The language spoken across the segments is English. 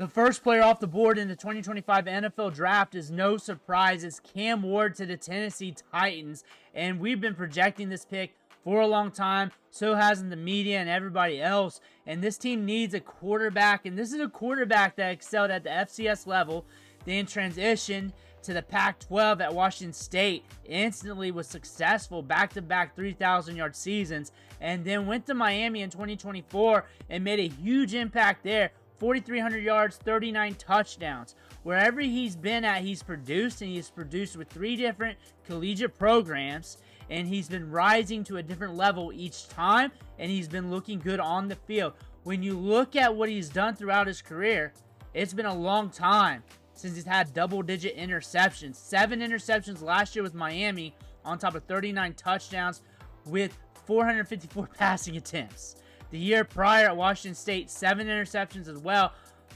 The first player off the board in the 2025 NFL Draft is no surprise. It's Cam Ward to the Tennessee Titans, and we've been projecting this pick for a long time. So hasn't the media and everybody else. And this team needs a quarterback, and this is a quarterback that excelled at the FCS level, then transitioned to the Pac-12 at Washington State, instantly was successful, back-to-back 3,000-yard seasons, and then went to Miami in 2024 and made a huge impact there. 4,300 yards, 39 touchdowns. Wherever he's been at, he's produced, and he's produced with 3 different collegiate programs, and he's been rising to a different level each time, and he's been looking good on the field. When you look at what he's done throughout his career, it's been a long time since he's had double-digit interceptions. 7 interceptions last year with Miami, on top of 39 touchdowns with 454 passing attempts. The year prior at Washington State, 7 interceptions as well,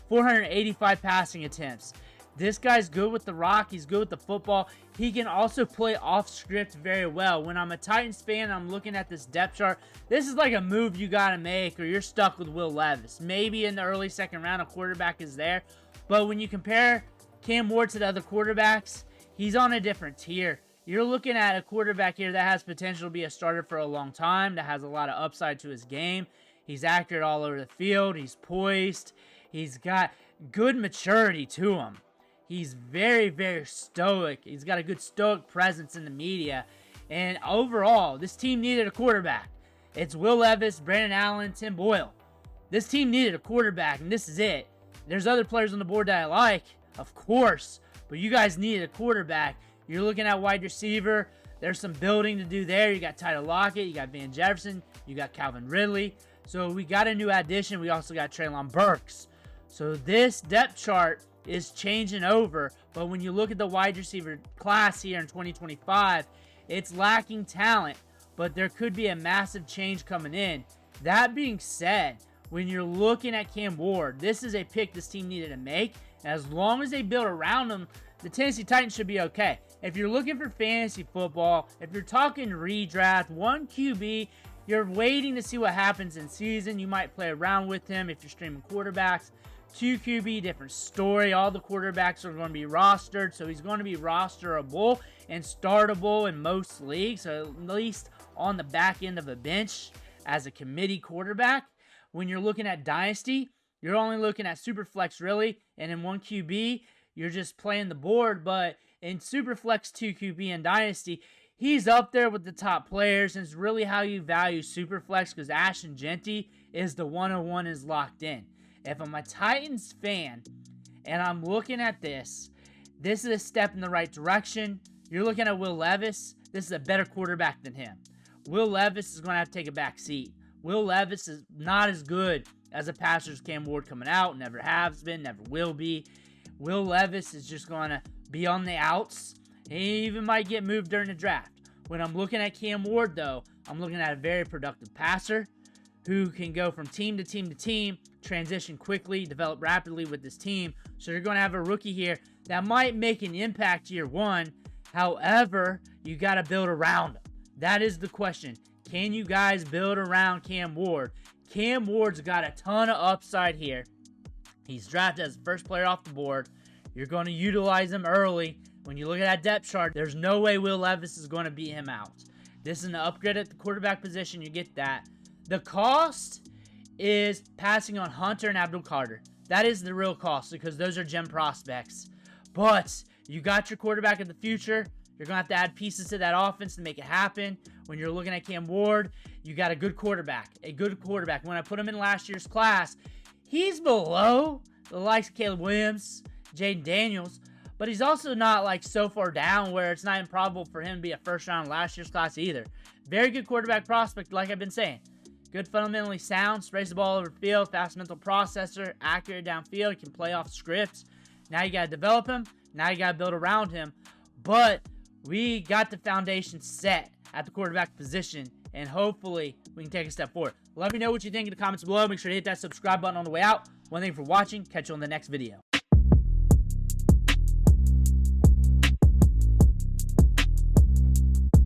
485 passing attempts. This guy's good with the rock. He's good with the football. He can also play off script very well. When I'm a Titans fan, I'm looking at this depth chart. This is like a move you got to make, or you're stuck with Will Levis. Maybe in the early second round, a quarterback is there. But when you compare Cam Ward to the other quarterbacks, he's on a different tier. You're looking at a quarterback here that has potential to be a starter for a long time, that has a lot of upside to his game. He's accurate all over the field. He's poised. He's got good maturity to him. He's very, very stoic. He's got a good stoic presence in the media. And overall, this team needed a quarterback. It's Will Levis, Brandon Allen, Tim Boyle. This team needed a quarterback, and this is it. There's other players on the board that I like, of course, but you guys needed a quarterback. You're looking at wide receiver. There's some building to do there. You got Tyler Lockett. You got Van Jefferson. You got Calvin Ridley. So we got a new addition. We also got Treylon Burks. So this depth chart is changing over. But when you look at the wide receiver class here in 2025, it's lacking talent. But there could be a massive change coming in. That being said, when you're looking at Cam Ward, this is a pick this team needed to make. And as long as they build around him, the Tennessee Titans should be okay. If you're looking for fantasy football, if you're talking redraft, 1 QB, you're waiting to see what happens in season. You might play around with him if you're streaming quarterbacks. 2 QB, different story. All the quarterbacks are going to be rostered, so he's going to be rosterable and startable in most leagues, so at least on the back end of a bench as a committee quarterback. When you're looking at Dynasty, you're only looking at Superflex, really, and in 1 QB, you're just playing the board, but in Superflex 2 QB and Dynasty, he's up there with the top players, and it's really how you value Superflex, because Ashton Genty is the 101 is locked in. If I'm a Titans fan and I'm looking at this is a step in the right direction. You're looking at Will Levis. This is a better quarterback than him. Will Levis is going to have to take a back seat. Will Levis is not as good as a passer as Cam Ward coming out. Never has been, never will be. Will Levis is just going to be on the outs. He even might get moved during the draft. When I'm looking at Cam Ward, though, I'm looking at a very productive passer who can go from team to team to team, transition quickly, develop rapidly with this team. So you're going to have a rookie here that might make an impact year 1. However, you got to build around him. That is the question. Can you guys build around Cam Ward? Cam Ward's got a ton of upside here. He's drafted as the first player off the board. You're going to utilize him early. When you look at that depth chart, there's no way Will Levis is going to beat him out. This is an upgrade at the quarterback position. You get that. The cost is passing on Hunter and Abdul Carter. That is the real cost, because those are gem prospects. But you got your quarterback of the future. You're going to have to add pieces to that offense to make it happen. When you're looking at Cam Ward, you got a good quarterback. A good quarterback. When I put him in last year's class, he's below the likes of Caleb Williams, Jaden Daniels, but he's also not like so far down where it's not improbable for him to be a first round last year's class either. Very good quarterback prospect, like I've been saying. Good, fundamentally sound, sprays the ball over the field, fast mental processor, accurate downfield, can play off scripts. Now you got to develop him. Now you got to build around him. But we got the foundation set at the quarterback position, and hopefully we can take a step forward. Let me know what you think in the comments below. Make sure to hit that subscribe button on the way out. One thing for watching. Catch you on the next video.